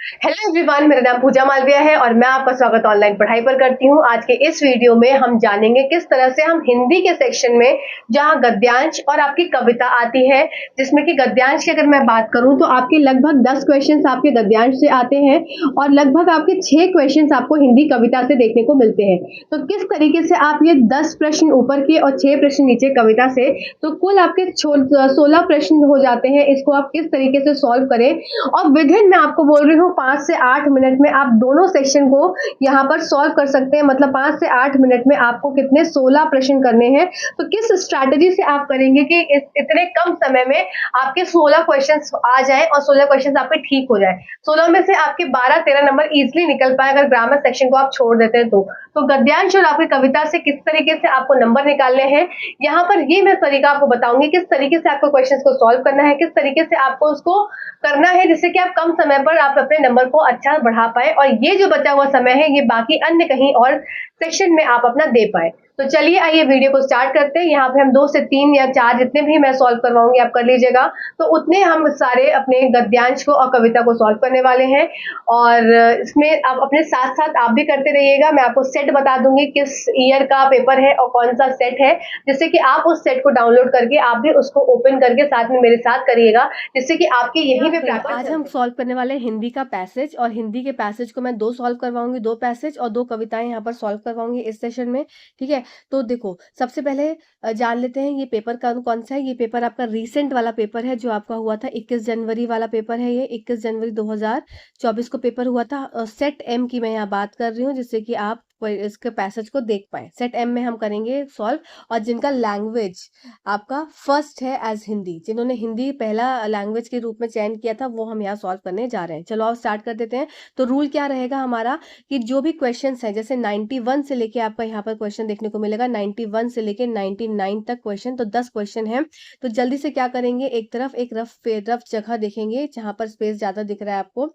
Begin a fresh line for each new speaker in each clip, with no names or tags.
Hello everyone, मेरा नाम पूजा मालविया है और मैं आपका स्वागत ऑनलाइन पढ़ाई पर करती हूँ। आज के इस वीडियो में हम जानेंगे किस तरह से हम हिंदी के सेक्शन में जहाँ गद्यांश और आपकी कविता आती है, जिसमें कि गद्यांश की अगर मैं बात करूँ तो आपके लगभग 10 क्वेश्चंस आपके गद्यांश से आते हैं और लगभग आपके 6 क्वेश्चंस आपको हिंदी कविता से देखने को मिलते हैं। तो किस तरीके से आप ये 10 प्रश्न ऊपर के और 6 प्रश्न नीचे कविता से, तो कुल आपके 16 प्रश्न हो जाते हैं। इसको आप किस तरीके से सॉल्व करें और विदिन मैं आपको बोल रही हूँ 5 से 8 मिनट में आप दोनों सेक्शन को यहाँ पर सॉल्व कर सकते हैं। मतलब 5 से 8 मिनट में आपको कितने 16 प्रश्न करने हैं। तो किस स्ट्रैटेजी से आप करेंगे कि इतने कम समय में आपके 16 क्वेश्चंस आ जाएं और 16 क्वेश्चंस आपके ठीक हो जाए। 16 में से आपके 12-13 नंबर इजिली निकल पाए अगर ग्रामर सेक्शन को आप छोड़ देते हैं तो गद्यांश और आपकी कविता से किस तरीके से आपको नंबर निकालने हैं, यहाँ पर ये मैं तरीका आपको बताऊंगी किस तरीके से आपको क्वेश्चन को सॉल्व करना है, किस तरीके से आपको उसको करना है जिससे कि आप कम समय पर आप अपने नंबर को अच्छा बढ़ा पाए और ये जो बचा हुआ समय है ये बाकी अन्य कहीं और सेक्शन में आप अपना दे पाए। तो चलिए आइए वीडियो को स्टार्ट करते हैं। यहाँ पे हम 2 से 3 या 4 जितने भी मैं सॉल्व करवाऊंगी आप कर लीजिएगा। तो उतने हम सारे अपने गद्यांश को और कविता को सॉल्व करने वाले हैं और इसमें आप अपने साथ साथ आप भी करते रहिएगा। मैं आपको सेट बता दूंगी किस ईयर का पेपर है और कौन सा सेट है, जिससे कि आप उस सेट को डाउनलोड करके आप भी उसको ओपन करके साथ में मेरे साथ करिएगा, जिससे कि आपके यही पे प्रैक्टिस।
आज हम सॉल्व करने वाले हैं हिंदी का पैसेज, और हिंदी के पैसेज को मैं 2 सॉल्व करवाऊंगी, 2 पैसेज और 2 कविताएं यहाँ पर सॉल्व करवाऊंगी इस सेशन में। ठीक है, तो देखो सबसे पहले जान लेते हैं ये पेपर कौन सा है। ये पेपर आपका रीसेंट वाला पेपर है जो आपका हुआ था 21 जनवरी वाला पेपर है। ये 21 जनवरी 2024 को पेपर हुआ था। सेट एम की मैं यहाँ बात कर रही हूँ, जिससे कि आप इसके पैसेज को देख पाए। सेट एम में हम करेंगे सॉल्व, और जिनका लैंग्वेज आपका फर्स्ट है एज हिंदी, जिन्होंने हिंदी पहला लैंग्वेज के रूप में चयन किया था, वो हम यहाँ सॉल्व करने जा रहे हैं। चलो आप स्टार्ट कर देते हैं। तो रूल क्या रहेगा हमारा कि जो भी क्वेश्चंस हैं, जैसे 91 से लेके आपका यहाँ पर क्वेश्चन देखने को मिलेगा, 91 से लेके 99 तक क्वेश्चन, तो 10 क्वेश्चन है। तो जल्दी से क्या करेंगे, एक तरफ एक रफ जगह देखेंगे जहां पर स्पेस ज्यादा दिख रहा है आपको।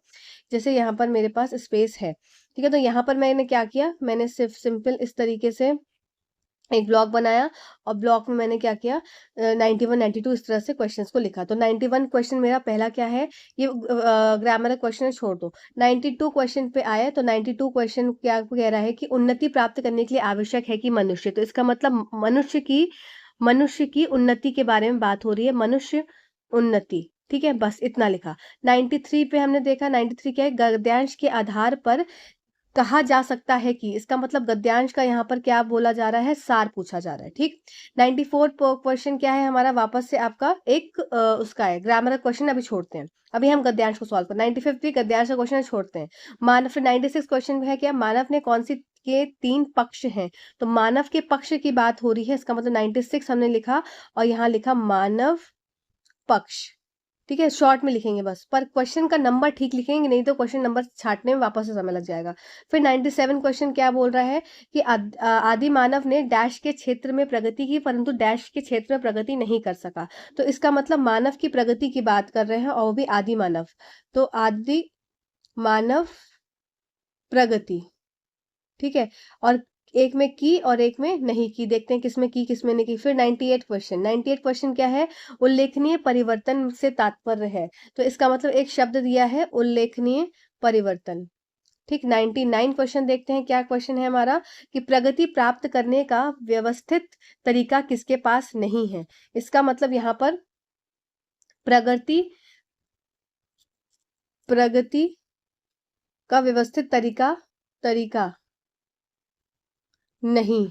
जैसे यहाँ पर मेरे पास स्पेस है, ठीक है, तो यहाँ पर मैंने क्या किया, मैंने सिर्फ सिंपल इस तरीके से एक ब्लॉक बनाया और ब्लॉक में मैंने क्या किया, 91 92 इस तरह से क्वेश्चंस को लिखा। तो 91 क्वेश्चन मेरा पहला क्या है, ये ग्रामर क्वेश्चन छोड़ दो। 92 क्वेश्चन पे आए तो 92 क्वेश्चन क्या कह रहा है कि उन्नति प्राप्त करने के लिए आवश्यक है कि मनुष्य, तो इसका मतलब मनुष्य की उन्नति के बारे में बात हो रही है, मनुष्य उन्नति। ठीक है, बस इतना लिखा। 93 पे हमने देखा, 93 क्या है, गद्यांश के आधार पर कहा जा सकता है कि, इसका मतलब गद्यांश का यहाँ पर क्या बोला जा रहा है, सार पूछा जा रहा है। ठीक, 94 क्वेश्चन क्या है हमारा, वापस से आपका एक उसका है ग्रामर क्वेश्चन, अभी छोड़ते हैं, अभी हम गद्यांश को सॉल्व कर। 95 भी गद्यांश का क्वेश्चन छोड़ते हैं। मानव, फिर 96 क्वेश्चन है क्या, मानव ने कौन सी के 3 पक्ष हैं, तो मानव के पक्ष की बात हो रही है, इसका मतलब 96 हमने लिखा और यहाँ लिखा मानव पक्ष। ठीक है, शॉर्ट में लिखेंगे बस, पर क्वेश्चन का नंबर ठीक लिखेंगे, नहीं तो क्वेश्चन नंबर छांटने में वापस से समय लग जाएगा। फिर 97 क्वेश्चन क्या बोल रहा है कि आदि मानव ने डैश के क्षेत्र में प्रगति की, परंतु डैश के क्षेत्र में प्रगति नहीं कर सका। तो इसका मतलब मानव की प्रगति की बात कर रहे हैं और वो भी आदि मानव। तो आदि मानव प्रगति, ठीक है, और एक में की और एक में नहीं की, देखते हैं किसमें की किसमें नहीं की। फिर 98 क्वेश्चन क्या है, उल्लेखनीय परिवर्तन से तात्पर्य है, तो इसका मतलब एक शब्द दिया है उल्लेखनीय परिवर्तन। ठीक, 99 क्वेश्चन देखते हैं क्या क्वेश्चन है हमारा कि प्रगति प्राप्त करने का व्यवस्थित तरीका किसके पास नहीं है, इसका मतलब यहाँ पर प्रगति का व्यवस्थित तरीका नहीं,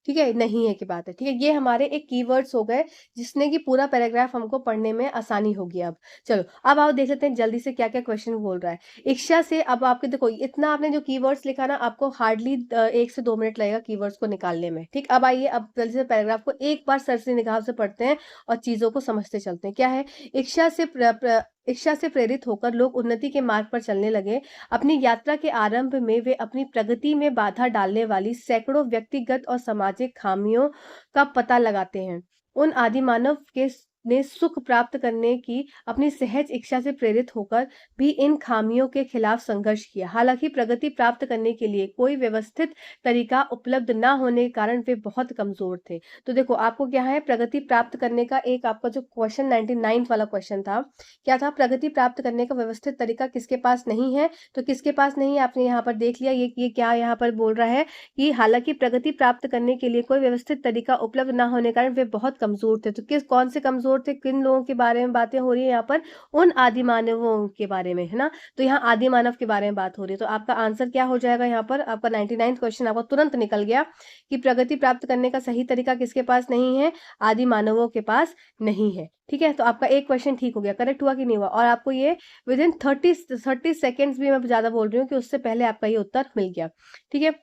ठीक है, नहीं है की बात है। ठीक है, ये हमारे एक कीवर्ड्स हो गए जिसने कि पूरा पैराग्राफ हमको पढ़ने में आसानी होगी। अब चलो, अब आप देख लेते हैं जल्दी से क्या क्या क्वेश्चन बोल रहा है। इच्छा से, अब आपके देखो इतना आपने जो कीवर्ड्स लिखा ना, आपको हार्डली 1 से 2 मिनट लगेगा कीवर्ड्स को निकालने में। ठीक, अब आइए अब जल्दी से पैराग्राफ को एक बार सरसरी निगाह से पढ़ते हैं और चीजों को समझते चलते हैं। क्या है, इच्छा से प्रेरित होकर लोग उन्नति के मार्ग पर चलने लगे। अपनी यात्रा के आरंभ में वे अपनी प्रगति में बाधा डालने वाली सैकड़ों व्यक्तिगत और सामाजिक खामियों का पता लगाते हैं। उन आदि मानव के ने सुख प्राप्त करने की अपनी सहज इच्छा से प्रेरित होकर भी इन खामियों के खिलाफ संघर्ष किया। हालांकि प्रगति प्राप्त करने के लिए कोई व्यवस्थित तरीका उपलब्ध न होने के कारण वे बहुत कमजोर थे। तो देखो आपको क्या है, प्रगति प्राप्त करने का एक आपका जो क्वेश्चन 99 वाला क्वेश्चन था, क्या था, प्रगति प्राप्त करने का व्यवस्थित तरीका किसके पास नहीं है। तो किसके पास नहीं है, आपने यहाँ पर देख लिया, ये क्या यहाँ पर बोल रहा है कि हालांकि प्रगति प्राप्त करने के लिए कोई व्यवस्थित तरीका उपलब्ध न होने के कारण वे बहुत कमजोर थे। तो कौन से कमजोर थे, किन लोगों के बारे में बातें हो रही है यहाँ पर, उन आदि मानवों के बारे में, है ना। तो यहाँ आदि मानव के बारे में बात हो रही है। तो आपका आंसर क्या हो जाएगा, यहाँ पर आपका 99 क्वेश्चन आपको तुरंत निकल गया कि प्रगति प्राप्त करने का सही तरीका किसके पास नहीं है, आदि मानवों के पास नहीं है। ठीक है, तो आपका एक क्वेश्चन ठीक हो गया, करेक्ट हुआ कि नहीं हुआ। और आपको ये विद इन 30 सेकेंड्स भी मैं ज्यादा बोल रही हूँ कि उससे पहले आपका ये उत्तर मिल गया। ठीक है,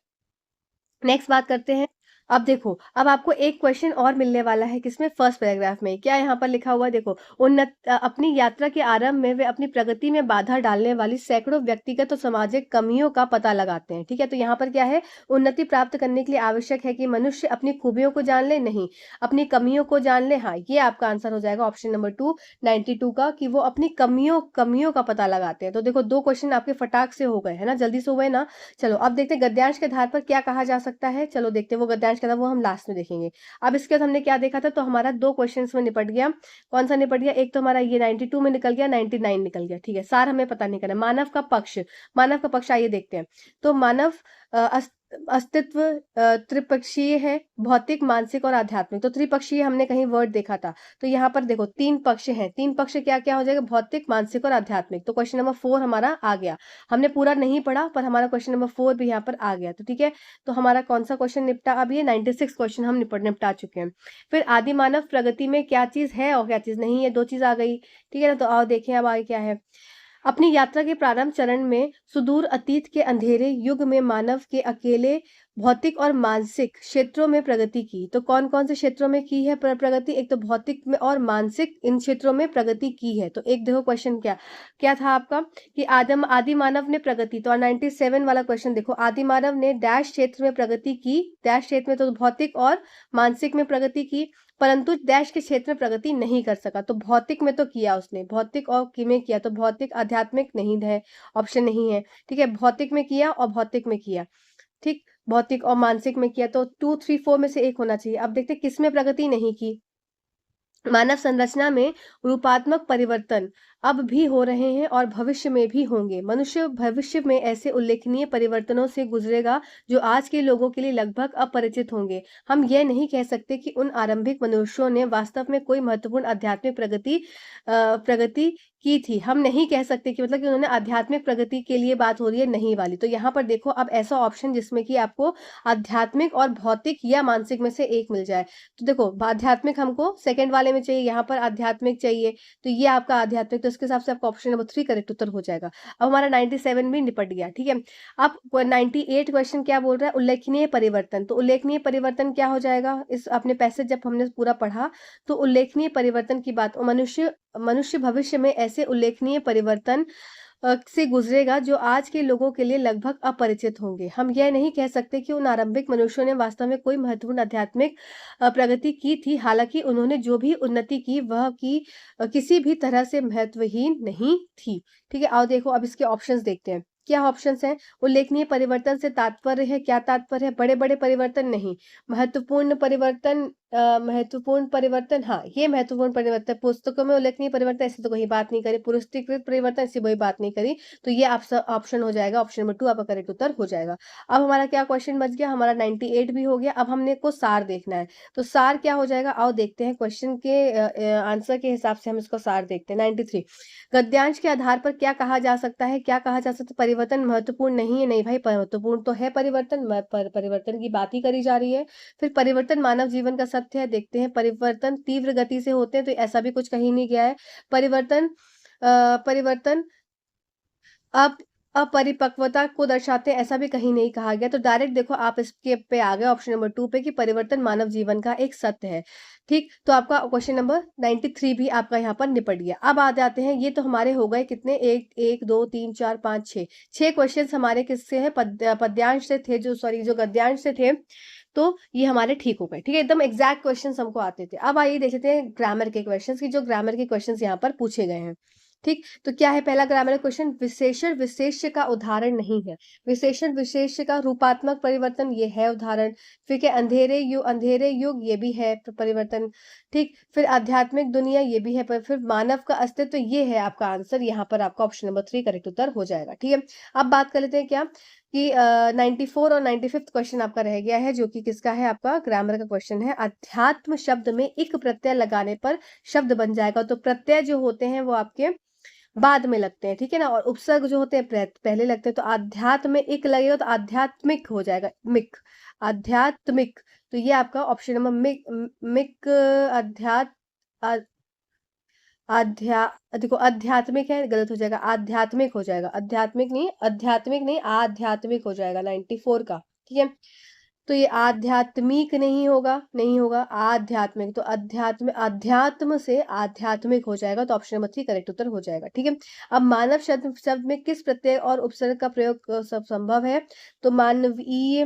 नेक्स्ट बात करते हैं। अब देखो, अब आपको एक क्वेश्चन और मिलने वाला है, किसमें, फर्स्ट पैराग्राफ में। क्या यहाँ पर लिखा हुआ है, देखो, अपनी यात्रा के आरंभ में वे अपनी प्रगति में बाधा डालने वाली सैकड़ों व्यक्तिगत और सामाजिक कमियों का पता लगाते हैं। ठीक है, तो यहाँ पर क्या है, उन्नति प्राप्त करने के लिए आवश्यक है कि मनुष्य अपनी खूबियों को जान ले, नहीं अपनी कमियों को जान ले। हाँ, ये आपका आंसर हो जाएगा ऑप्शन नंबर 2 92 का, कि वो अपनी कमियों का पता लगाते हैं। तो देखो 2 क्वेश्चन आपके फटाक से हो गए, है ना, जल्दी से हो गए ना। चलो अब देखते हैं गद्यांश के आधार पर क्या कहा जा सकता है। चलो देखते हैं, वो गद्यांश का था वो हम लास्ट में देखेंगे। अब इसके बाद हमने क्या देखा था, तो हमारा 2 क्वेश्चंस में निपट गया। कौन सा निपट गया, एक तो हमारा ये 92 में निकल गया, 99 निकल गया। ठीक है, सार हमें पता नहीं करना। मानव का पक्ष आइए देखते हैं। तो मानव अस्तित्व त्रिपक्षीय है, भौतिक, मानसिक और आध्यात्मिक। तो त्रिपक्षीय हमने कहीं वर्ड देखा था, तो यहाँ पर देखो 3 पक्ष हैं। 3 पक्ष क्या क्या हो जाएगा, भौतिक, मानसिक और आध्यात्मिक। तो क्वेश्चन नंबर 4 हमारा आ गया। हमने पूरा नहीं पढ़ा पर हमारा क्वेश्चन नंबर 4 भी यहाँ पर आ गया। तो ठीक है, तो हमारा कौन सा क्वेश्चन निपटा, अब ये 96 क्वेश्चन हम निपटा चुके हैं। फिर आदि मानव प्रगति में क्या चीज है और क्या चीज नहीं है, 2 चीज आ गई। ठीक है ना, तो आओ देखें अब आगे क्या है। अपनी यात्रा के प्रारंभ चरण में सुदूर अतीत के अंधेरे युग में मानव के अकेले भौतिक और मानसिक क्षेत्रों में प्रगति की। तो कौन कौन से क्षेत्रों में की है प्रगति, एक तो भौतिक में और मानसिक, इन क्षेत्रों में प्रगति की है। तो एक देखो क्वेश्चन क्या क्या था आपका, कि आदि मानव ने प्रगति, तो 97 वाला क्वेश्चन देखो, आदि मानव ने डैश क्षेत्र में प्रगति की, डैश क्षेत्र में, तो भौतिक और मानसिक में प्रगति की, परंतु डैश के क्षेत्र में प्रगति नहीं कर सका। तो भौतिक में तो किया उसने, भौतिक और में किया, तो भौतिक आध्यात्मिक नहीं है, ऑप्शन नहीं है। ठीक है, भौतिक में किया और भौतिक में किया, ठीक, भौतिक और मानसिक में किया, तो 2 3 4 में से एक होना चाहिए। अब देखते किस में प्रगति नहीं की। मानव संरचना में रूपात्मक परिवर्तन अब भी हो रहे हैं और भविष्य में भी होंगे। मनुष्य भविष्य में ऐसे उल्लेखनीय परिवर्तनों से गुजरेगा जो आज के लोगों के लिए लगभग अपरिचित होंगे। हम यह नहीं कह सकते कि उन आरंभिक मनुष्यों ने वास्तव में कोई महत्वपूर्ण आध्यात्मिक प्रगति की थी। हम नहीं कह सकते कि मतलब कि उन्होंने आध्यात्मिक प्रगति के लिए बात हो रही है, नहीं वाली। तो यहाँ पर देखो अब ऐसा ऑप्शन जिसमें कि आपको आध्यात्मिक और भौतिक या मानसिक में से एक मिल जाए। तो देखो आध्यात्मिक हमको सेकंड वाले में चाहिए, यहाँ पर आध्यात्मिक चाहिए, तो ये आपका आध्यात्मिक, तो इसके हिसाब से आपका ऑप्शन नंबर 3 करेक्ट उत्तर हो जाएगा। अब हमारा 97 भी निपट गया। ठीक है, अब 98 क्वेश्चन क्या बोल रहा है, उल्लेखनीय परिवर्तन। तो उल्लेखनीय परिवर्तन क्या हो जाएगा, इस अपने पैसेज जब हमने पूरा पढ़ा तो उल्लेखनीय परिवर्तन की बात, मनुष्य भविष्य में ऐसे उल्लेखनीय परिवर्तन से गुजरेगा जो आज के लोगों के लिए लगभग अपरिचित होंगे। हम यह नहीं कह सकते कि उन आरंभिक मनुष्यों ने वास्तव में कोई महत्वपूर्ण आध्यात्मिक प्रगति की थी। हालांकि उन्होंने जो भी उन्नति की वह किसी भी तरह से महत्वहीन नहीं थी। ठीक है, आओ देखो अब इसके ऑप्शंस देखते हैं। क्या ऑप्शंस हैं, उल्लेखनीय परिवर्तन से तात्पर्य है, क्या तात्पर्य है, बड़े बड़े परिवर्तन नहीं, महत्वपूर्ण परिवर्तन, महत्वपूर्ण परिवर्तन, हाँ ये महत्वपूर्ण परिवर्तन, पुस्तकों में उल्लेखनीय परिवर्तन ऐसे तो कोई बात नहीं करी, पुरस्कृत परिवर्तन ऐसी कोई बात नहीं करी। तो ये ऑप्शन हो जाएगा, ऑप्शन नंबर 2 आपका करेक्ट उत्तर हो जाएगा। अब हमारा क्या क्वेश्चन बच गया, हमारा 98 भी हो गया। अब हमने को सार देखना है, तो सार क्या हो जाएगा, आओ देखते हैं क्वेश्चन के आंसर के हिसाब से हम इसको सार देखते हैं। 93 गद्यांश के आधार पर क्या कहा जा सकता है, क्या कहा जा सकता है, परिवर्तन महत्वपूर्ण नहीं है, नहीं भाई महत्वपूर्ण तो है परिवर्तन, परिवर्तन की बात ही करी जा रही है। फिर परिवर्तन मानव जीवन का सत्य है, देखते हैं परिवर्तन तीव्र गति से होते हैं, तो ऐसा भी कुछ कहीं नहीं गया है। परिवर्तन अब अपरिपक्वता को दर्शाते हैं, ऐसा भी कहीं नहीं कहा गया। तो डायरेक्ट देखो आप इसके पे आ गए ऑप्शन नंबर 2 पे कि परिवर्तन मानव जीवन का एक सत्य है। ठीक, तो आपका क्वेश्चन नंबर 93 भी आपका यहाँ पर निपट गया। अब आ जाते हैं, ये तो हमारे हो गए कितने, 1 2 3 4 5 6 क्वेश्चन हमारे किससे है, पद्यांश से थे, जो सॉरी जो गद्यांश से थे। तो ये हमारे ठीक हो गए। ठीक है, एकदम एग्जैक्ट क्वेश्चंस हमको आते थे। अब आइए देख लेते हैं ग्रामर के क्वेश्चंस की, जो ग्रामर के क्वेश्चंस यहाँ पर पूछे गए हैं। ठीक, तो क्या है पहला ग्रामर क्वेश्चन, विशेषण विशेष्य का उदाहरण नहीं है। विशेषण विशेष्य का रूपात्मक परिवर्तन, ये है उदाहरण। फिर क्या, अंधेरे युग, ये भी है परिवर्तन। ठीक, फिर आध्यात्मिक दुनिया, ये भी है। फिर मानव का अस्तित्व, ये है आपका आंसर। यहाँ पर आपका ऑप्शन नंबर 3 करेक्ट उत्तर हो जाएगा। ठीक है, अब बात कर लेते हैं क्या कि 94 और 95 क्वेश्चन आपका रह गया है, जो कि किसका है, आपका ग्रामर का क्वेश्चन है। अध्यात्म शब्द में इक प्रत्यय लगाने पर शब्द बन जाएगा। तो प्रत्यय जो होते हैं वो आपके बाद में लगते हैं, ठीक है ना, और उपसर्ग जो होते हैं पहले लगते हैं। तो आध्यात्म में इक लगेगा तो आध्यात्मिक हो जाएगा, मिक, आध्यात्मिक। तो ये आपका ऑप्शन नंबर मिक, मिक अध्यात्म देखो आध्यात्मिक है, गलत हो जाएगा, आध्यात्मिक हो जाएगा, आध्यात्मिक नहीं आध्यात्मिक हो जाएगा 94 का। ठीक है, तो ये आध्यात्मिक नहीं होगा आध्यात्मिक। तो अध्यात्म से आध्यात्मिक हो जाएगा। तो ऑप्शन नंबर 3 करेक्ट उत्तर हो जाएगा। ठीक है, अब मानव शब्द में किस प्रत्यय और उपसर्ग का प्रयोग सब संभव है। तो मानवीय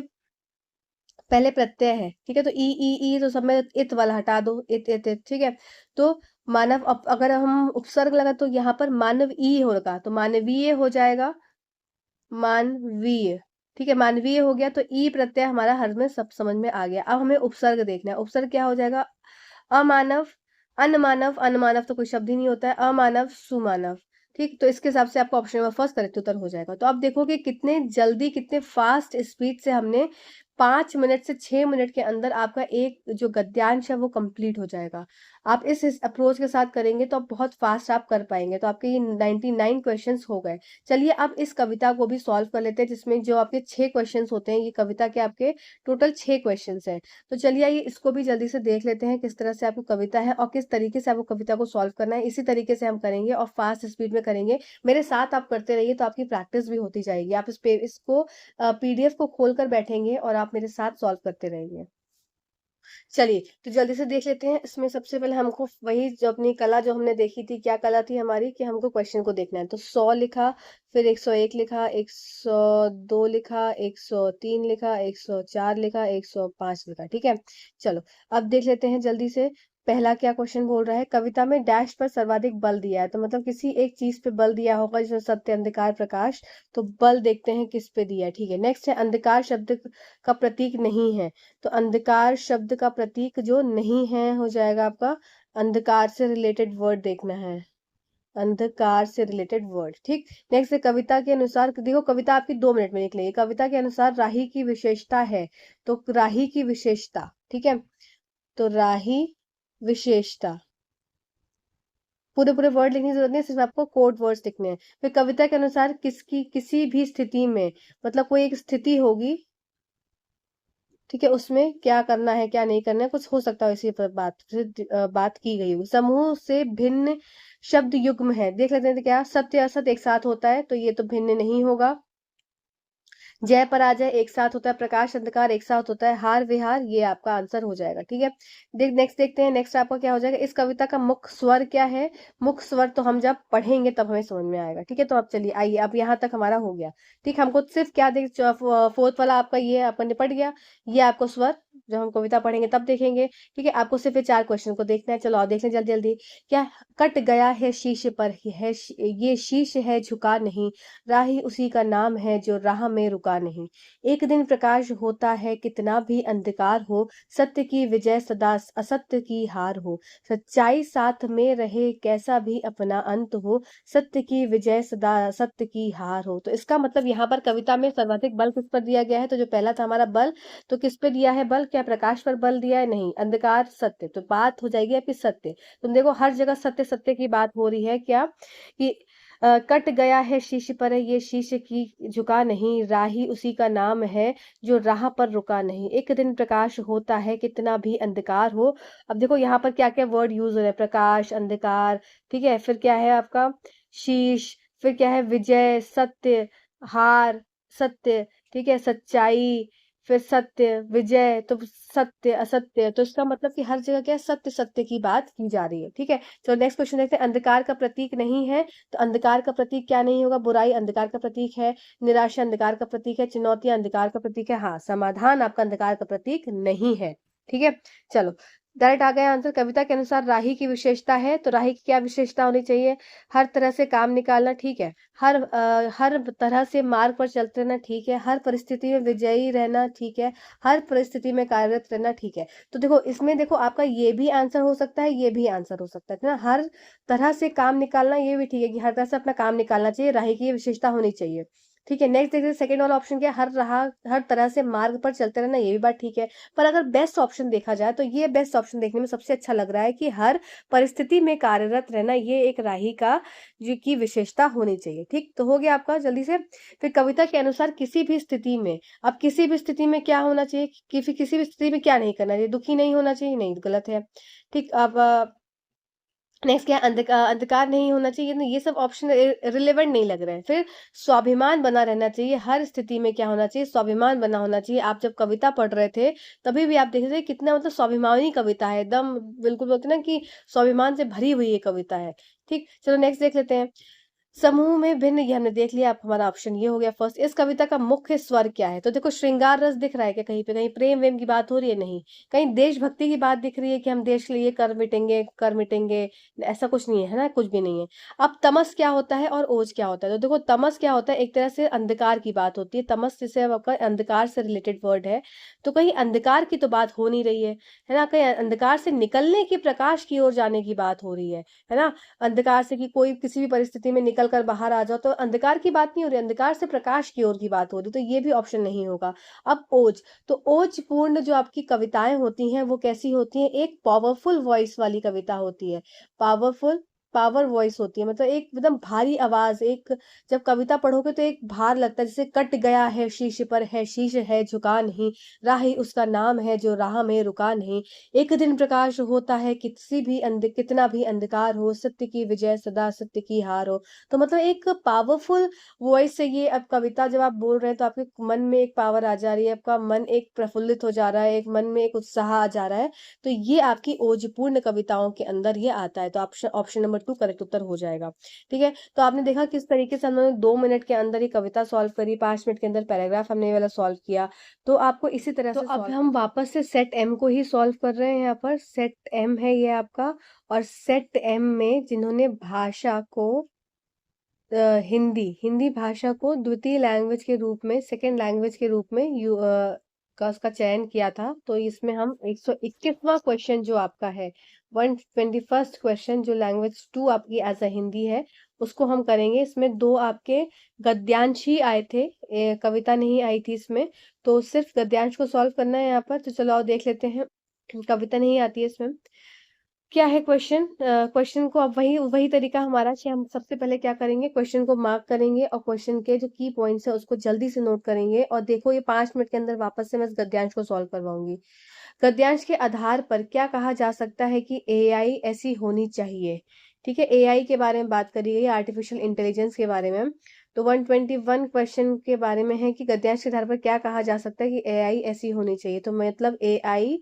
पहले प्रत्यय है, ठीक है, तो ई तो सब में इत वाला हटा दो, इत। ठीक है, तो मानव, अगर हम उपसर्ग लगा तो यहाँ पर मानव ई होगा, तो मानवीय हो जाएगा, मानवीय। ठीक है, मानवीय हो गया, तो ई प्रत्यय हमारा हर में सब समझ में आ गया। अब हमें उपसर्ग देखना है। उपसर्ग क्या हो जाएगा, अमानव, अनमानव तो कोई शब्द ही नहीं होता है, अमानव सुमानव। ठीक, तो इसके हिसाब से आपका ऑप्शन नंबर फर्स्ट करेक्ट उत्तर हो जाएगा। तो आप देखो कि कितने जल्दी, कितने फास्ट स्पीड से हमने 5 मिनट से 6 मिनट के अंदर आपका एक जो गद्यांश है वो कंप्लीट हो जाएगा। आप इस अप्रोच के साथ करेंगे तो आप बहुत फास्ट आप कर पाएंगे। तो आपके ये 99 क्वेश्चंस हो गए। चलिए अब इस कविता को भी सॉल्व कर लेते हैं, जिसमें जो आपके 6 क्वेश्चंस होते हैं। ये कविता के आपके टोटल 6 क्वेश्चंस हैं। तो चलिए आइए इसको भी जल्दी से देख लेते हैं, किस तरह से आपको कविता है और किस तरीके से आपको कविता को सॉल्व करना है। इसी तरीके से हम करेंगे और फास्ट स्पीड में करेंगे। मेरे साथ आप करते रहिए तो आपकी प्रैक्टिस भी होती जाएगी। आप इसको पीडीएफ को खोल कर बैठेंगे और आप मेरे साथ सॉल्व करते रहेंगे। चलिए तो जल्दी से देख लेते हैं। इसमें सबसे पहले हमको वही जो अपनी कला जो हमने देखी थी, क्या कला थी हमारी, कि हमको क्वेश्चन को देखना है। तो 100 लिखा, फिर 101 लिखा, 102 लिखा, 103 लिखा, 104 लिखा, 105 लिखा। ठीक है, चलो अब देख लेते हैं जल्दी से। पहला क्या क्वेश्चन बोल रहा है, कविता में डैश पर सर्वाधिक बल दिया है। तो मतलब किसी एक चीज पे बल दिया होगा, जैसे सत्य, अंधकार, प्रकाश। तो बल देखते हैं किस पे दिया है। ठीक है, नेक्स्ट है अंधकार शब्द का प्रतीक नहीं है। तो अंधकार शब्द का प्रतीक जो नहीं है हो जाएगा आपका, अंधकार से रिलेटेड वर्ड देखना है, अंधकार से रिलेटेड वर्ड। ठीक, नेक्स्ट है कविता के अनुसार, देखो कविता आपकी 2 मिनट में निकलेगी। कविता के अनुसार राही की विशेषता है। तो राही की विशेषता, ठीक है, तो राही विशेषता, पूरे पूरे वर्ड लिखने की जरूरत नहीं, सिर्फ आपको कोड वर्ड्स लिखने हैं। फिर कविता के अनुसार किसकी किसी भी स्थिति में, मतलब कोई एक स्थिति होगी, ठीक है, उसमें क्या करना है क्या नहीं करना है, कुछ हो सकता है इसी पर बात की गई होगी। समूह से भिन्न शब्द युग्म है, देख लेते हैं क्या, सत्य असत्य एक साथ होता है, तो ये तो भिन्न नहीं होगा। जय पराजय एक साथ होता है, प्रकाश अंधकार एक साथ होता है, हार विहार, ये आपका आंसर हो जाएगा। ठीक है, नेक्स्ट देखते हैं, नेक्स्ट आपका क्या हो जाएगा, इस कविता का मुख्य स्वर क्या है। मुख्य स्वर तो हम जब पढ़ेंगे तब हमें समझ में आएगा। ठीक है, तो अब चलिए आइए, अब यहाँ तक हमारा हो गया। ठीक, हमको सिर्फ क्या देख, फोर्थ वाला आपका ये आपका निपट गया। ये आपको स्वर जब हम कविता पढ़ेंगे तब देखेंगे। ठीक है, आपको सिर्फ ये 4 क्वेश्चन को देखना है। चलो और देख लें जल्दी जल्दी। क्या, कट गया है शीश पर है, ये शीश है झुका नहीं, राही उसी का नाम है जो राह में रुका नहीं। एक दिन प्रकाश होता है कितना भी अंधकार हो, सत्य की विजय सदा असत्य की हार हो, सच्चाई साथ में रहे कैसा भी अपना अंत हो, सत्य की विजय सदा असत्य की हार हो। तो इसका मतलब यहाँ पर कविता में सर्वाधिक बल किस पर दिया गया है। तो जो पहला था हमारा बल, तो किस पे दिया है बल, क्या प्रकाश पर बल दिया है, नहीं, अंधकार सत्य, तो बात हो जाएगी आपकी सत्य। तुम देखो हर जगह सत्य सत्य की बात हो रही है, क्या कि कट गया है शीश पर, ये शीश की झुका नहीं, राही उसी का नाम है जो राह पर रुका नहीं, एक दिन प्रकाश होता है कितना भी अंधकार हो। अब देखो यहाँ पर क्या क्या वर्ड यूज हो रहे हैं, प्रकाश, अंधकार, ठीक है, फिर क्या है आपका शीश, फिर क्या है विजय, सत्य, हार, सत्य, ठीक है, सच्चाई, फिर सत्य, विजय, तो सत्य, असत्य, तो इसका मतलब कि हर जगह क्या है, सत्य सत्य की बात की जा रही है, ठीक है। चलो नेक्स्ट क्वेश्चन देखते हैं। अंधकार का प्रतीक नहीं है, तो अंधकार का प्रतीक क्या नहीं होगा, बुराई अंधकार का प्रतीक है, निराशा अंधकार का प्रतीक है, चुनौती अंधकार का प्रतीक है, हाँ समाधान आपका अंधकार का प्रतीक नहीं है, ठीक है। चलो डायरेक्ट आ गया आंसर। कविता के अनुसार राही की विशेषता है, तो राही की क्या विशेषता होनी चाहिए, हर तरह से काम निकालना, ठीक है, हर तरह से मार्ग पर चलते रहना, ठीक है, हर परिस्थिति में विजयी रहना, ठीक है, हर परिस्थिति में कार्यरत रहना, ठीक है। तो देखो इसमें देखो आपका ये भी आंसर हो सकता है, ये भी आंसर हो सकता है ना, हर तरह से काम निकालना, ये भी ठीक है कि हर तरह से अपना काम निकालना चाहिए, राही की ये विशेषता होनी चाहिए, ठीक है। नेक्स्ट देखिए सेकंड वाला ऑप्शन क्या है, हर तरह से मार्ग पर चलते रहना, ये भी बात ठीक है। पर अगर बेस्ट ऑप्शन देखा जाए तो ये बेस्ट ऑप्शन देखने में सबसे अच्छा लग रहा है कि हर परिस्थिति में कार्यरत रहना, ये एक राही का जी की विशेषता होनी चाहिए, ठीक। तो हो गया आपका जल्दी से। फिर कविता के अनुसार किसी भी स्थिति में, अब किसी भी स्थिति में क्या होना चाहिए, किसी भी स्थिति में क्या नहीं करना चाहिए, दुखी नहीं होना चाहिए, नहीं गलत है, ठीक। अब नेक्स्ट क्या है, अंधकार नहीं होना चाहिए, तो ये सब ऑप्शन रिलेवेंट नहीं लग रहे हैं। फिर स्वाभिमान बना रहना चाहिए, हर स्थिति में क्या होना चाहिए, स्वाभिमान बना होना चाहिए। आप जब कविता पढ़ रहे थे तभी भी आप देख रहे थे कितना मतलब स्वाभिमानी कविता है, एकदम बिल्कुल बोलते हैं ना कि स्वाभिमान से भरी हुई ये कविता है, ठीक। चलो नेक्स्ट देख लेते हैं। समूह में भिन्न, ये हमने देख लिया, अब हमारा ऑप्शन ये हो गया फर्स्ट। इस कविता का मुख्य स्वर क्या है, तो देखो श्रृंगार रस दिख रहा है क्या कहीं पे, कहीं प्रेम वेम की बात हो रही है, नहीं। कहीं देशभक्ति की बात दिख रही है कि हम देश के लिए कर मिटेंगे, ऐसा कुछ नहीं है ना, कुछ भी नहीं है। अब तमस क्या होता है और ओज क्या होता है, तो देखो तमस क्या होता है, एक तरह से अंधकार की बात होती है, तमस जिसे अब आपका अंधकार से रिलेटेड वर्ड है, तो कहीं अंधकार की तो बात हो नहीं रही है ना, कहीं अंधकार से निकलने की, प्रकाश की ओर जाने की बात हो रही है ना। अंधकार से कि कोई किसी भी परिस्थिति में निकल कर बाहर आ जाओ, तो अंधकार की बात नहीं हो रही, अंधकार से प्रकाश की ओर की बात हो रही, तो ये भी ऑप्शन नहीं होगा। अब ओज, तो ओज पूर्ण जो आपकी कविताएं होती हैं वो कैसी होती हैं, एक पावरफुल वॉइस वाली कविता होती है, पावरफुल, पावर वॉइस होती है, मतलब एक एकदम भारी आवाज, एक जब कविता पढ़ोगे तो एक भार लगता है, जैसे कट गया है शीश पर है, शीश है झुका नहीं, राही उसका नाम है जो राह में रुका नहीं, एक दिन प्रकाश होता है कितना भी अंधकार हो, सत्य की विजय सदा सत्य की हार हो। तो मतलब एक पावरफुल वॉइस से ये अब कविता जब आप बोल रहे हैं तो आपके मन में एक पावर आ जा रही है, आपका मन एक प्रफुल्लित हो जा रहा है, एक मन में एक उत्साह आ जा रहा है, तो ये आपकी ओजपूर्ण कविताओं के अंदर ये आता है, तो ऑप्शन ऑप्शन नंबर 2 करेक्ट उत्तर हो जाएगा, ठीक है। तो आपने देखा किस तरीके से हमने 2 मिनट के अंदर ये कविता सॉल्व करी, 5 मिनट के अंदर पैराग्राफ हमने ये वाला सॉल्व किया, तो आपको इसी तरह तो से अब हम वापस से सेट एम को ही सॉल्व कर रहे हैं, यहाँ पर सेट एम है ये आपका, और सेट एम में जिन्होंने भाषा को हिंदी हिंदी भाषा को द्वितीय लैंग्वेज के रूप में, सेकेंड लैंग्वेज के रूप में का उसका चयन किया था, तो इसमें हम 121वां क्वेश्चन जो आपका है, 121st क्वेश्चन जो लैंग्वेज 2 आपकी एज अ हिंदी है, उसको हम करेंगे। इसमें 2 आपके गद्यांश ही आए थे, कविता नहीं आई थी इसमें, तो सिर्फ गद्यांश को सॉल्व करना है यहाँ पर। तो चलो आओ देख लेते हैं, कविता नहीं आती है इसमें। क्या है क्वेश्चन, क्वेश्चन को अब वही वही तरीका हमारा कि हम सबसे पहले क्या करेंगे, क्वेश्चन को मार्क करेंगे और क्वेश्चन के जो की पॉइंट्स है उसको जल्दी से नोट करेंगे, और देखो ये 5 मिनट के अंदर वापस से मैं इस गद्यांश को सॉल्व करवाऊंगी। गद्यांश के आधार पर क्या कहा जा सकता है कि एआई ऐसी होनी चाहिए, ठीक है, एआई के बारे में बात करी गई है, आर्टिफिशियल इंटेलिजेंस के बारे में। तो 121 क्वेश्चन के बारे में है कि गद्यांश के आधार पर क्या कहा जा सकता है कि एआई ऐसी होनी चाहिए, तो मतलब एआई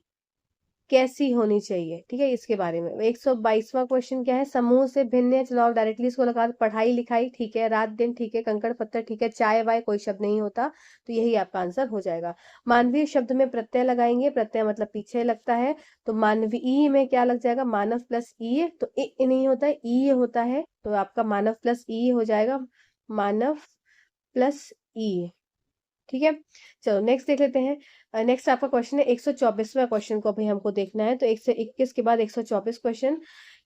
कैसी होनी चाहिए, ठीक है, इसके बारे में। 122वां क्वेश्चन क्या है, समूह से भिन्न है, चलो आप डायरेक्टली इसको लगा, पढ़ाई लिखाई ठीक है, रात दिन ठीक है, कंकड़ पत्थर ठीक है, चाय वाय कोई शब्द नहीं होता, तो यही आपका आंसर हो जाएगा। मानवीय शब्द में प्रत्यय लगाएंगे, प्रत्यय मतलब पीछे लगता है, तो मानवीय में क्या लग जाएगा, मानव प्लस ई, तो ई नहीं होता है, ई होता है, तो आपका मानव प्लस ई हो जाएगा, मानव प्लस ई, ठीक है। चलो नेक्स्ट देख लेते हैं। नेक्स्ट आपका क्वेश्चन है 124वां क्वेश्चन को अभी हमको देखना है, तो 121 के बाद 124 क्वेश्चन,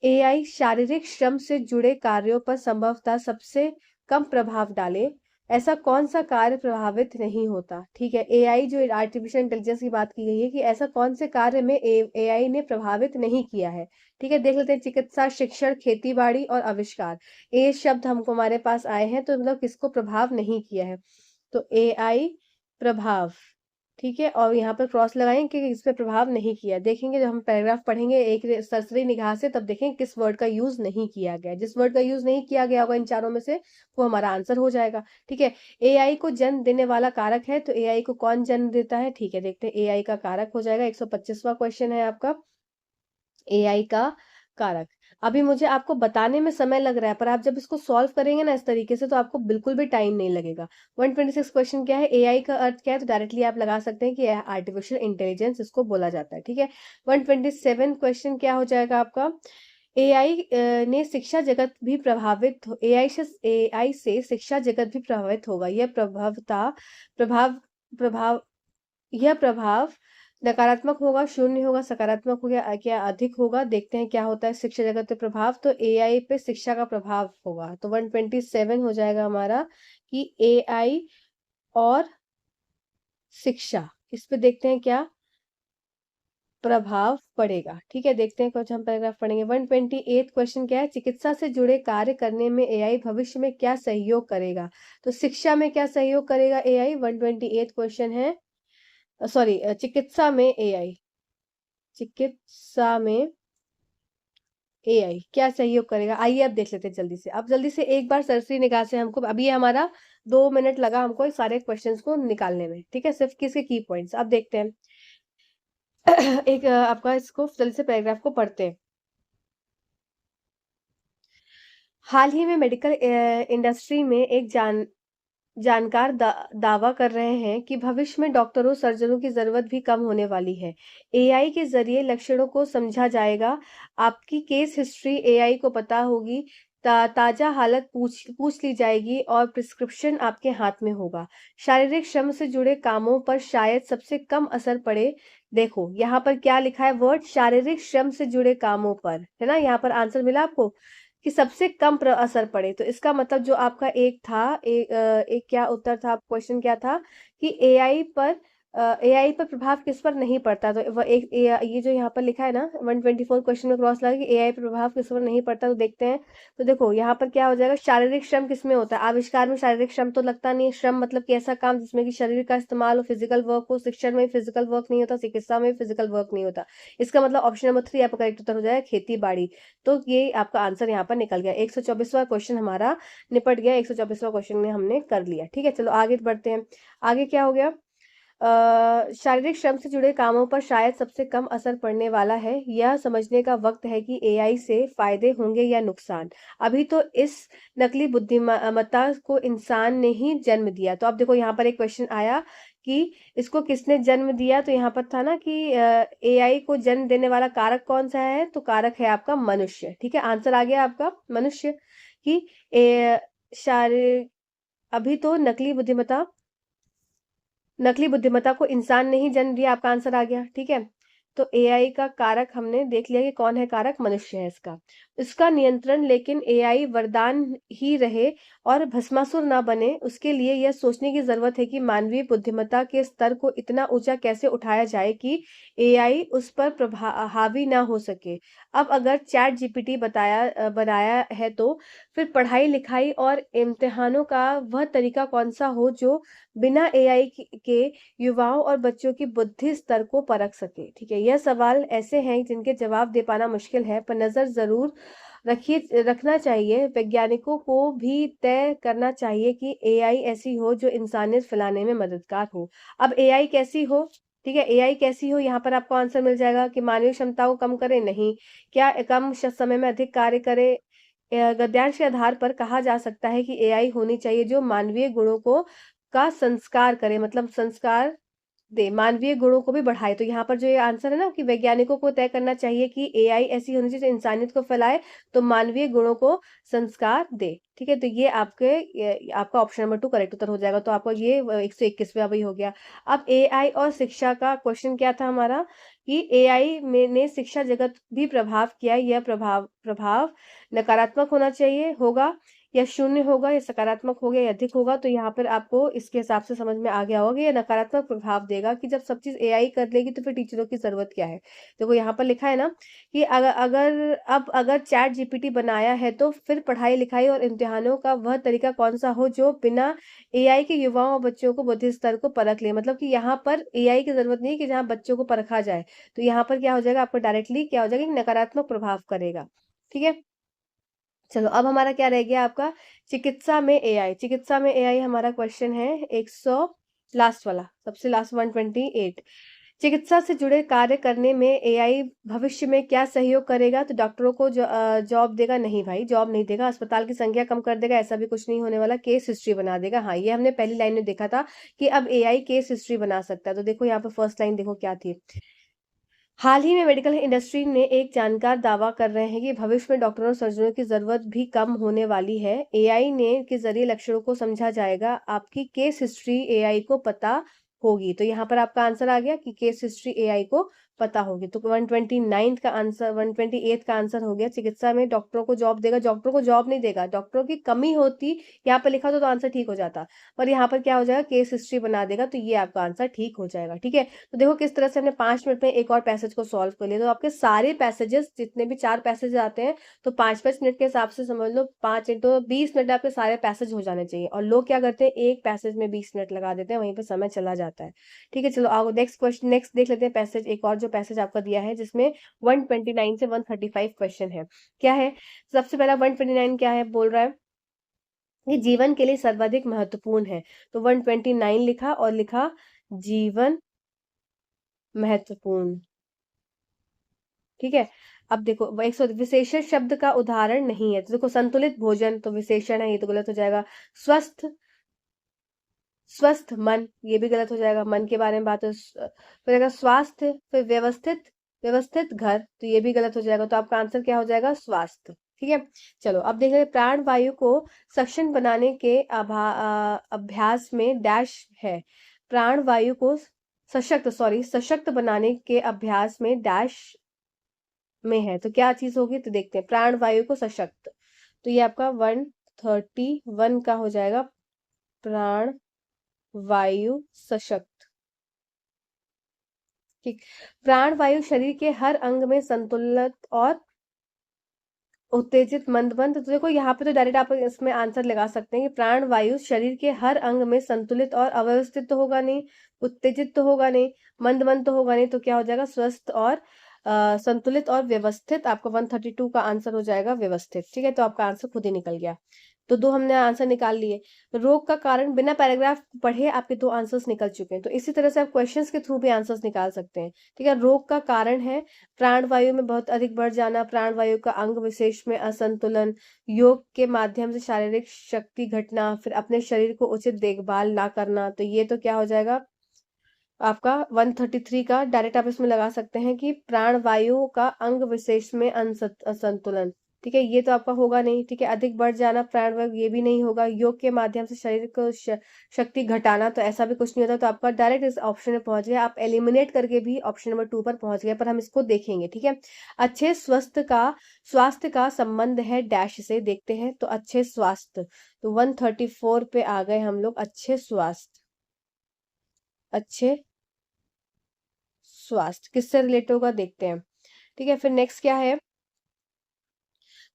एआई शारीरिक श्रम से जुड़े कार्यों पर संभवतः सबसे कम प्रभाव डाले, ऐसा कौन सा कार्य प्रभावित नहीं होता, ठीक है, एआई जो आर्टिफिशियल इंटेलिजेंस की बात की गई है कि ऐसा कौन से कार्य में एआई ने प्रभावित नहीं किया है, ठीक है। देख लेते हैं, चिकित्सा, शिक्षण, खेती बाड़ी और आविष्कार, ए शब्द हमको हमारे पास आए हैं, तो मतलब किसको प्रभाव नहीं किया है, तो एआई प्रभाव, ठीक है, और यहाँ पर क्रॉस लगाएंगे कि इस पे प्रभाव नहीं किया। देखेंगे जब हम पैराग्राफ पढ़ेंगे एक सरसरी निगाह से, तब देखेंगे किस वर्ड का यूज नहीं किया गया। जिस वर्ड का यूज नहीं किया गया होगा इन चारों में से, वो हमारा आंसर हो जाएगा। ठीक है, एआई को जन्म देने वाला कारक है, तो एआई को कौन जन्म देता है? ठीक है, देखते हैं। एआई का कारक हो जाएगा, 125वां क्वेश्चन है आपका, एआई का कारक। अभी मुझे आपको बताने में समय लग रहा है, पर आप जब इसको सॉल्व करेंगे ना इस तरीके से, तो आपको बिल्कुल भी टाइम नहीं लगेगा। 126 क्वेश्चन क्या है, एआई का अर्थ क्या है, तो डायरेक्टली आप लगा सकते हैं कि आर्टिफिशियल इंटेलिजेंस इसको बोला जाता है। ठीक है, 127 क्वेश्चन क्या हो जाएगा आपका, एआई ने शिक्षा जगत भी प्रभावित, एआई से शिक्षा जगत भी प्रभावित होगा। प्रभाव प्रभाव यह प्रभाव नकारात्मक होगा, शून्य होगा, सकारात्मक हो गया, क्या अधिक होगा? देखते हैं क्या होता है शिक्षा जगत पे प्रभाव। तो एआई पे शिक्षा का प्रभाव होगा, तो 127 हो जाएगा हमारा कि एआई और शिक्षा, इस पे देखते हैं क्या प्रभाव पड़ेगा। ठीक है, देखते हैं कुछ हम पैराग्राफ पढ़ेंगे। 128 क्वेश्चन क्या है, चिकित्सा से जुड़े कार्य करने में एआई भविष्य में क्या सहयोग करेगा? तो शिक्षा में क्या सहयोग करेगा एआई? 128 क्वेश्चन है, सॉरी, चिकित्सा में एआई, चिकित्सा में एआई क्या सहयोग करेगा? आइए अब देख लेते हैं जल्दी से। अब जल्दी से एक बार सरसरी निगाह से हमको, अभी ये हमारा 2 मिनट लगा हमको इस सारे क्वेश्चंस को निकालने में। ठीक है, सिर्फ किसके की पॉइंट्स अब देखते हैं। एक आपका इसको जल्दी से पैराग्राफ को पढ़ते हैं। हाल ही में मेडिकल इंडस्ट्री में एक जानकार दावा कर रहे हैं कि भविष्य में डॉक्टरों सर्जनों की जरूरत भी कम होने वाली है। एआई के जरिए लक्षणों को समझा जाएगा, आपकी केस हिस्ट्री एआई को पता होगी, ताजा हालत पूछ ली जाएगी और प्रिस्क्रिप्शन आपके हाथ में होगा। शारीरिक श्रम से जुड़े कामों पर शायद सबसे कम असर पड़े। देखो यहाँ पर क्या लिखा है, वर्ड शारीरिक श्रम से जुड़े कामों पर, है ना? यहाँ पर आंसर मिला आपको कि सबसे कम असर पड़े, तो इसका मतलब जो आपका एक था, एक क्या उत्तर था, क्वेश्चन क्या था कि एआई पर प्रभाव किस पर नहीं पड़ता। तो वह एक ये जो यहाँ पर लिखा है ना 124 क्वेश्चन में क्रॉस लगा कि एआई पर प्रभाव किस पर नहीं पड़ता, तो देखते हैं। तो देखो यहाँ पर क्या हो जाएगा, शारीरिक श्रम किस में होता है? आविष्कार में शारीरिक श्रम तो लगता नहीं है। श्रम मतलब कि ऐसा काम जिसमें कि शरीर का इस्तेमाल हो, फिजिकल वर्क हो। शिक्षण में फिजिकल वर्क नहीं होता, चिकित्सा में फिजिकल वर्क नहीं होता। इसका मतलब ऑप्शन नंबर 3 आपका करेक्ट उत्तर हो जाएगा, खेती बाड़ी। तो ये आपका आंसर यहाँ पर निकल गया। 124वां क्वेश्चन हमारा निपट गया, 124वां क्वेश्चन में हमने कर लिया। ठीक है, चलो आगे बढ़ते हैं। आगे क्या हो गया, शारीरिक श्रम से जुड़े कामों पर शायद सबसे कम असर पड़ने वाला है। यह समझने का वक्त है कि एआई से फायदे होंगे या नुकसान। अभी तो इस नकली बुद्धिमत्ता को इंसान ने ही जन्म दिया। तो अब देखो यहाँ पर एक क्वेश्चन आया कि इसको किसने जन्म दिया, तो यहाँ पर था ना कि एआई को जन्म देने वाला कारक कौन सा है, तो कारक है आपका मनुष्य। ठीक है, आंसर आ गया आपका मनुष्य कि शारीरिक, अभी तो नकली बुद्धिमत्ता को इंसान ने ही जन्म दिया, आपका आंसर आ गया। ठीक है, तो एआई का कारक हमने देख लिया कि कौन है कारक, मनुष्य है इसका नियंत्रण, लेकिन एआई वरदान ही रहे और भस्मासुर ना बने, उसके लिए यह सोचने की जरूरत है कि मानवीय बुद्धिमत्ता के स्तर को इतना ऊंचा कैसे उठाया जाए कि एआई उस पर हावी ना हो सके। अब अगर चैट जीपीटी बनाया है, तो फिर पढ़ाई लिखाई और इम्तिहानों का वह तरीका कौन सा हो जो बिना एआई के युवाओं और बच्चों की बुद्धि स्तर को परख सके। ठीक है, यह सवाल ऐसे हैं जिनके जवाब दे पाना मुश्किल है, पर नजर जरूर रखना चाहिए। वैज्ञानिकों को भी तय करना चाहिए कि एआई ऐसी हो जो इंसानियत फैलाने में मददगार हो। अब एआई कैसी हो? ठीक है, एआई कैसी हो, यहाँ पर आपको आंसर मिल जाएगा कि मानवीय क्षमता को कम करे, नहीं। क्या कम समय में अधिक कार्य करे? गद्यांश के आधार पर कहा जा सकता है कि एआई होनी चाहिए जो मानवीय गुणों को का संस्कार करे, मतलब संस्कार दे, मानवीय गुणों को भी बढ़ाए। तो यहाँ पर जो ये आंसर है ना कि वैज्ञानिकों को तय करना चाहिए कि एआई ऐसी होनी चाहिए जो इंसानियत को फैलाए, तो मानवीय गुणों को संस्कार दे। ठीक है, तो ये आपका ऑप्शन नंबर 2 करेक्ट उत्तर हो जाएगा। तो आपका ये 121वां भी हो गया। अब एआई और शिक्षा का क्वेश्चन क्या था हमारा कि एआई ने शिक्षा जगत भी प्रभाव किया, यह प्रभाव नकारात्मक होना चाहिए, होगा, या शून्य होगा या सकारात्मक होगा या अधिक होगा, तो यहाँ पर आपको इसके हिसाब से समझ में आ गया होगा कि ये नकारात्मक प्रभाव देगा कि जब सब चीज़ एआई कर लेगी तो फिर टीचरों की ज़रूरत क्या है। देखो यहाँ पर लिखा है ना कि अगर चैट जीपीटी बनाया है तो फिर पढ़ाई-लिखाई और इम्तिहानों का वह तरीका कौन-सा हो जो बिना एआई के युवाओं और बच्चों को बुद्धि स्तर को परख ले। मतलब कि यहाँ पर एआई की ज़रूरत नहीं है कि जहाँ बच्चों को परखा जाए। तो यहाँ पर क्या हो जाएगा, आपको डायरेक्टली क्या हो जाएगा, एक नकारात्मक प्रभाव करेगा। ठीक है? चलो अब हमारा क्या रह गया आपका, चिकित्सा में एआई। चिकित्सा में एआई हमारा क्वेश्चन है 100, लास्ट वाला, सबसे लास्ट 128। चिकित्सा से जुड़े कार्य करने में एआई भविष्य में क्या सहयोग करेगा? तो डॉक्टरों को जॉब देगा? नहीं भाई, जॉब नहीं देगा। अस्पताल की संख्या कम कर देगा? ऐसा भी कुछ नहीं होने वाला। केस हिस्ट्री बना देगा। हाँ, ये हमने पहली लाइन में देखा था कि अब एआई केस हिस्ट्री बना सकता है। तो देखो यहाँ पर फर्स्ट लाइन देखो क्या थी। हाल ही में मेडिकल इंडस्ट्री ने एक जानकार दावा कर रहे हैं कि भविष्य में डॉक्टरों और सर्जनों की जरूरत भी कम होने वाली है। एआई ने के जरिए लक्षणों को समझा जाएगा। आपकी केस हिस्ट्री एआई को पता होगी। तो यहाँ पर आपका आंसर आ गया कि केस हिस्ट्री एआई को पता होगी। तो 129 का आंसर, 128 का आंसर हो गया। चिकित्सा में डॉक्टरों को जॉब देगा? डॉक्टरों को जॉब नहीं देगा। डॉक्टरों की कमी होती, यहाँ पर लिखा तो आंसर ठीक हो जाता, पर यहाँ पर क्या हो जाएगा, केस हिस्ट्री बना देगा। तो ये आपका आंसर ठीक हो जाएगा। ठीक है, तो देखो किस तरह से हमने 5 मिनट में एक और पैसेज को सॉल्व कर लिया। तो आपके सारे पैसेजेस, जितने भी 4 पैसेज आते हैं, तो 5-5 मिनट के हिसाब से समझ लो, 5 इंटू 20 मिनट आपके सारे पैसेज हो जाने चाहिए। और लोग क्या करते हैं, एक पैसेज में 20 मिनट लगा देते हैं, वहीं पे समय चला जाता है। ठीक है, चलो आओ नेक्स्ट क्वेश्चन, नेक्स्ट देख लेते हैं पैसेज। एक और जो पैसेज आपका दिया है जिसमें 129 से 135 क्वेश्चन है, क्या है? सबसे पहला 129 क्या है, बोल रहा है ये जीवन के लिए सर्वाधिक महत्वपूर्ण है। तो 129 लिखा और लिखा जीवन महत्वपूर्ण। ठीक है, अब देखो 100 विशेषण शब्द का उदाहरण नहीं है। तो देखो संतुलित भोजन तो विशेषण है, ये तो गलत हो जाएगा। स्वस्थ स्वस्थ मन, ये भी गलत हो जाएगा। मन के बारे में बात है। फिर अगर स्वास्थ्य, फिर व्यवस्थित व्यवस्थित घर, तो ये भी गलत हो जाएगा। तो आपका आंसर क्या हो जाएगा, स्वास्थ्य। ठीक है, चलो अब देख रहे प्राण वायु को सक्षम बनाने के अभ्यास में डैश है। प्राण वायु को सशक्त बनाने के अभ्यास में डैश में है। तो क्या चीज होगी, तो देखते हैं। प्राण वायु को सशक्त, तो ये आपका 131 का हो जाएगा, प्राण वायु सशक्त। ठीक, प्राण वायु शरीर के हर अंग में संतुलित और उत्तेजित मंद तो देखो यहाँ पे तो डायरेक्ट आप इसमें आंसर लगा सकते हैं कि प्राण वायु शरीर के हर अंग में संतुलित और अव्यवस्थित तो होगा नहीं, उत्तेजित तो होगा नहीं, मंद तो होगा नहीं। तो क्या हो जाएगा, स्वस्थ और संतुलित और व्यवस्थित। आपका 132 का आंसर हो जाएगा व्यवस्थित। ठीक है, तो आपका आंसर खुद ही निकल गया। तो 2 हमने आंसर निकाल लिए। रोग का कारण, बिना पैराग्राफ पढ़े आपके 2 आंसर्स निकल चुके हैं। तो इसी तरह से आप क्वेश्चंस के थ्रू भी आंसर्स निकाल सकते हैं। ठीक है, रोग का कारण है प्राण वायु में बहुत अधिक बढ़ जाना, प्राण वायु का अंग विशेष में असंतुलन, योग के माध्यम से शारीरिक शक्ति घटना, फिर अपने शरीर को उचित देखभाल ना करना। तो ये तो क्या हो जाएगा आपका 133 का, डायरेक्ट आप इसमें लगा सकते हैं कि प्राण वायु का अंग विशेष में असंतुलन। ठीक है, ये तो आपका होगा नहीं। ठीक है, अधिक बढ़ जाना प्राण वायु, ये भी नहीं होगा। योग के माध्यम से शरीर को शक्ति घटाना, तो ऐसा भी कुछ नहीं होता। तो आपका डायरेक्ट इस ऑप्शन में पहुंच गया। आप एलिमिनेट करके भी ऑप्शन नंबर 2 पर पहुंच गए, पर हम इसको देखेंगे। ठीक है, अच्छे स्वास्थ्य का संबंध है डैश से, देखते हैं। तो अच्छे स्वास्थ्य, तो 134 पे आ गए हम लोग। अच्छे स्वास्थ्य किससे रिलेटेड होगा, देखते हैं। ठीक है, फिर नेक्स्ट क्या है,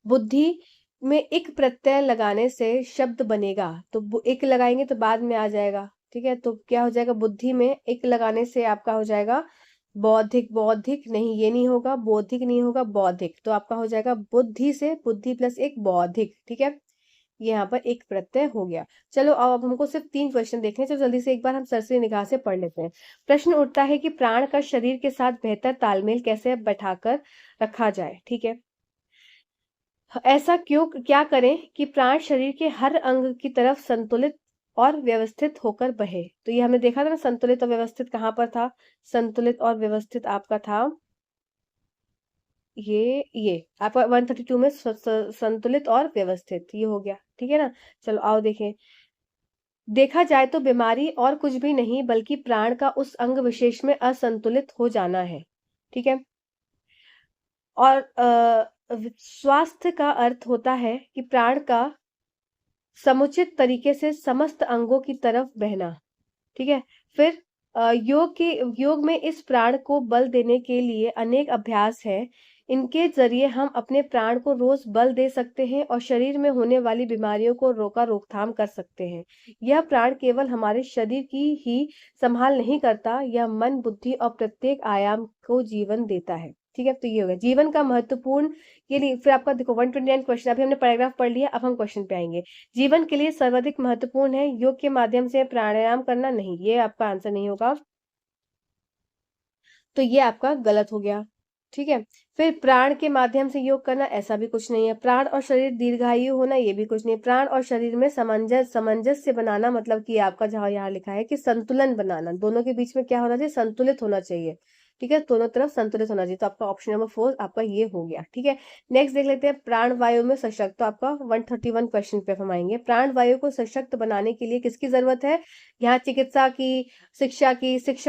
बुद्धि में एक प्रत्यय लगाने से शब्द बनेगा। तो एक लगाएंगे तो बाद में आ जाएगा। ठीक है, तो क्या हो जाएगा, बुद्धि में एक लगाने से आपका हो जाएगा बौद्धिक नहीं, ये नहीं होगा, बौद्धिक नहीं होगा, बौद्धिक। तो आपका हो जाएगा बुद्धि से, बुद्धि प्लस एक बौद्धिक। ठीक है, यहाँ पर एक प्रत्यय हो गया। चलो अब हमको सिर्फ 3 क्वेश्चन देखने हैं। चलो जल्दी से एक बार हम सरसरी निगाह से पढ़ लेते हैं। प्रश्न उठता है कि प्राण का शरीर के साथ बेहतर तालमेल कैसे बैठाकर रखा जाए। ठीक है, ऐसा क्या करें कि प्राण शरीर के हर अंग की तरफ संतुलित और व्यवस्थित होकर बहे। तो ये हमने देखा था ना, संतुलित और व्यवस्थित कहाँ पर था, संतुलित और व्यवस्थित आपका था ये आपका 132 में संतुलित और व्यवस्थित, ये हो गया। ठीक है ना, चलो आओ देखें। देखा जाए तो बीमारी और कुछ भी नहीं बल्कि प्राण का उस अंग विशेष में असंतुलित हो जाना है। ठीक है, और स्वास्थ्य का अर्थ होता है कि प्राण का समुचित तरीके से समस्त अंगों की तरफ बहना। ठीक है। फिर योग में इस प्राण को बल देने के लिए अनेक अभ्यास है। इनके जरिए हम अपने प्राण को रोज बल दे सकते हैं और शरीर में होने वाली बीमारियों को रोकथाम कर सकते हैं। यह प्राण केवल हमारे शरीर की ही संभाल नहीं करता, यह मन, बुद्धि और प्रत्येक आयाम को जीवन देता है। ठीक है, तो ये हो गया जीवन का महत्वपूर्ण के लिए। फिर आपका देखो 129 क्वेश्चन, अभी हमने पैराग्राफ पढ़ लिया, अब हम क्वेश्चन पे आएंगे। जीवन के लिए सर्वाधिक महत्वपूर्ण है योग के माध्यम से प्राणायाम करना, नहीं, ये आपका आंसर नहीं होगा, तो ये आपका गलत हो गया। ठीक है। फिर प्राण के माध्यम से योग करना, ऐसा भी कुछ नहीं है। प्राण और शरीर दीर्घायु होना, ये भी कुछ नहीं। प्राण और शरीर में सामंजस्य बनाना, मतलब कि आपका जहां यहाँ लिखा है कि संतुलन बनाना, दोनों के बीच में क्या होना चाहिए, संतुलित होना चाहिए। ठीक है, दोनों तरफ संतुलित होना चाहिए, तो आपका ऑप्शन नंबर 4 आपका ये हो गया। ठीक है। नेक्स्ट देख लेते हैं, प्राण वायु में सशक्त, तो आपका 131 क्वेश्चन पे हम आएंगे। प्राण वायु को सशक्त बनाने के लिए किसकी जरूरत है? यहाँ चिकित्सा की, शिक्षा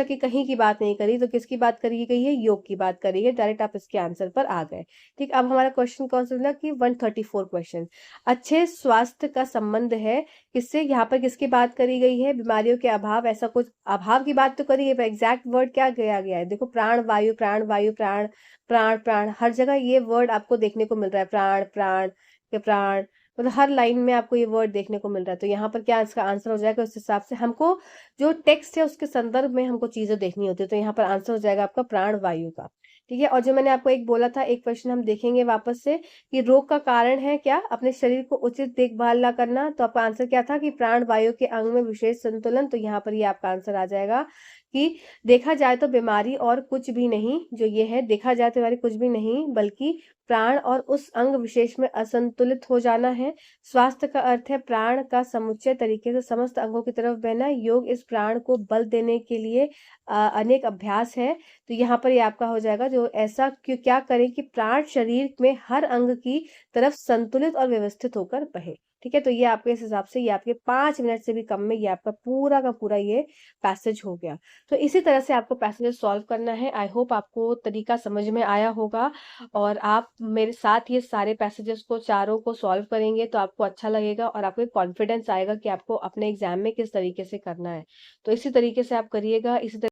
की कहीं की बात नहीं करी, तो किसकी बात करी गई है? योग की बात करी है। डायरेक्ट आप इसके आंसर पर आ गए। ठीक, अब हमारा क्वेश्चन कौन सा मिला कि 134 क्वेश्चन, अच्छे स्वास्थ्य का संबंध है किससे? यहाँ पर किसकी बात करी गई है? बीमारियों के अभाव, ऐसा कुछ अभाव की बात तो करी है, पर एग्जैक्ट वर्ड क्या गया गया है? देखो, प्राण वायु, प्राण वायु, प्राण प्राण प्राण, हर जगह ये वर्ड आपको देखने को मिल रहा है, प्राण प्राण के प्राण, मतलब हर लाइन में आपको ये वर्ड देखने को मिल रहा है। तो यहाँ पर क्या इसका आंसर हो जाएगा? उस हिसाब से हमको जो टेक्स्ट है उसके संदर्भ में हमको चीजें देखनी होती है, तो यहाँ पर आंसर हो जाएगा आपका प्राण वायु का। ठीक है। और जो मैंने आपको एक बोला था, एक क्वेश्चन हम देखेंगे वापस से कि रोग का कारण है क्या? अपने शरीर को उचित देखभाल ना करना, तो आपका आंसर क्या था कि प्राण वायु के अंग में विशेष संतुलन, तो यहाँ पर ये आपका आंसर आ जाएगा कि देखा जाए तो बीमारी और कुछ भी नहीं, जो ये है देखा जाए तो बीमारी कुछ भी नहीं, बल्कि प्राण और उस अंग विशेष में असंतुलित हो जाना है। स्वास्थ्य का अर्थ है प्राण का समुच्चय तरीके से समस्त अंगों की तरफ बहना। योग इस प्राण को बल देने के लिए अनेक अभ्यास है, तो यहाँ पर ये आपका हो जाएगा, जो ऐसा क्यों क्या करें कि प्राण शरीर में हर अंग की तरफ संतुलित और व्यवस्थित होकर बहे। ठीक है, तो ये आपके इस हिसाब से ये आपके 5 मिनट से भी कम में ये आपका पूरा का पूरा ये पैसेज हो गया। तो इसी तरह से आपको पैसेज सॉल्व करना है। आई होप आपको तरीका समझ में आया होगा, और आप मेरे साथ ये सारे पैसेजेस को चारों को सॉल्व करेंगे तो आपको अच्छा लगेगा और आपको कॉन्फिडेंस आएगा कि आपको अपने एग्जाम में किस तरीके से करना है। तो इसी तरीके से आप करिएगा, इसी